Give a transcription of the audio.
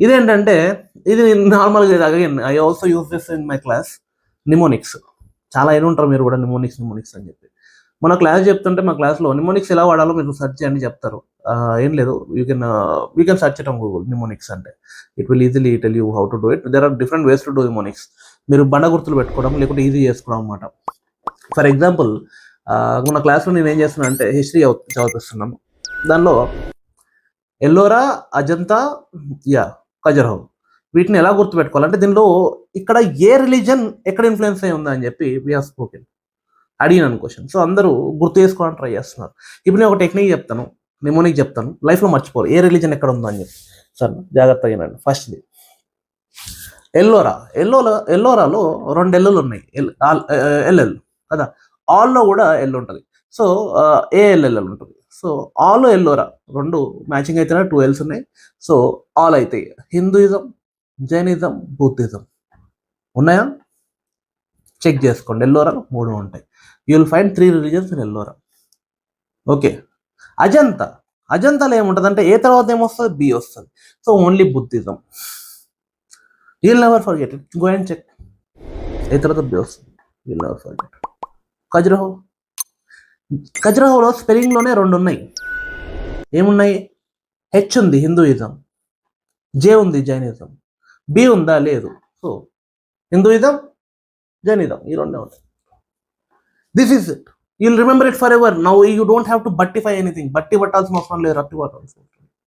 ఇదేంటంటే ఇది నార్మల్గా again I also use this in my class. Mnemonics చాలా అయిన ఉంటారు మీరు కూడా, నిమోనిక్స్ అని చెప్పి. మన క్లాస్ చెప్తుంటే మా క్లాస్లో నిమోనిక్స్ ఎలా వాడాలో మీరు సెర్చ్ చేయండి చెప్తారు. ఏం లేదు, you can search it on Google mnemonics అంటే. It will easily tell you how to do it. There are different ways to do mnemonics. మీరు బండ గుర్తులు పెట్టుకోవడం లేకుంటే ఈజీ చేసుకోవడం అనమాట. ఫర్ ఎగ్జాంపుల్ మన క్లాస్లో నేను ఏం చేస్తున్నాను అంటే హిస్టరీ చదివిస్తున్నాను. దానిలో ఎల్లోరా, అజంతా, ఖజురహో వీటిని ఎలా గుర్తుపెట్టుకోవాలంటే దీనిలో ఇక్కడ ఏ రిలీజన్ ఎక్కడ ఇన్ఫ్లుయెన్స్ అయి ఉందా అని చెప్పి వీ హావ్ స్పోకెన్ అడిగినాను క్వశ్చన్. సో అందరూ గుర్తు చేసుకోవడానికి ట్రై చేస్తున్నారు. ఇప్పుడు నేను ఒక టెక్నిక్ చెప్తాను, నిమోనిక్ చెప్తాను, లైఫ్లో మర్చిపోరు ఏ రిలీజన్ ఎక్కడ ఉందో అని చెప్పి. సరే జాగ్రత్తగా వినండి. ఫస్ట్ది ఎల్లోరాలో 2 ఎల్లులు ఉన్నాయి, ఎల్ఎల్ కదా. ఆల్లో కూడా ఎల్ ఉంటుంది. సో ఏఎల్ఎల్ ఉంటుంది. సో ఆల్ ఎల్లోరా 2 మ్యాచింగ్ అయితేనే 2 ఎల్స్ ఉన్నాయి. సో ఆల్ అవుతాయి. హిందూయిజం, జైనిజం, బుద్ధిజం ఉన్నాయా చెక్ చేసుకోండి. ఎల్లోరా 3 ఉంటాయి. You will find 3 religions in Ellora. Okay. అజంతాలో ఏముంటుంది అంటే ఏ తర్వాత ఏమొస్తుంది, బి వస్తుంది. So only Buddhism. You will never forget it. Go and check. A తర్వాత బి వస్తుంది. You will never forget. ఖజురహోలో స్పెల్లింగ్లోనే 2 ఉన్నాయి. ఏమున్నాయి? హెచ్ ఉంది హిందూయిజం, జే ఉంది జైనిజం, బి ఉందా? లేదు. సో హిందూయిజం, జైనిజం ఈ 2 ఉంటాయి. This is it. You'll remember it forever. Now you don't have to బట్టిఫై ఎనీథింగ్. బట్టి పట్టాల్సిన అవసరం లేదు, రట్టి పట్టాల్సిన అవసరం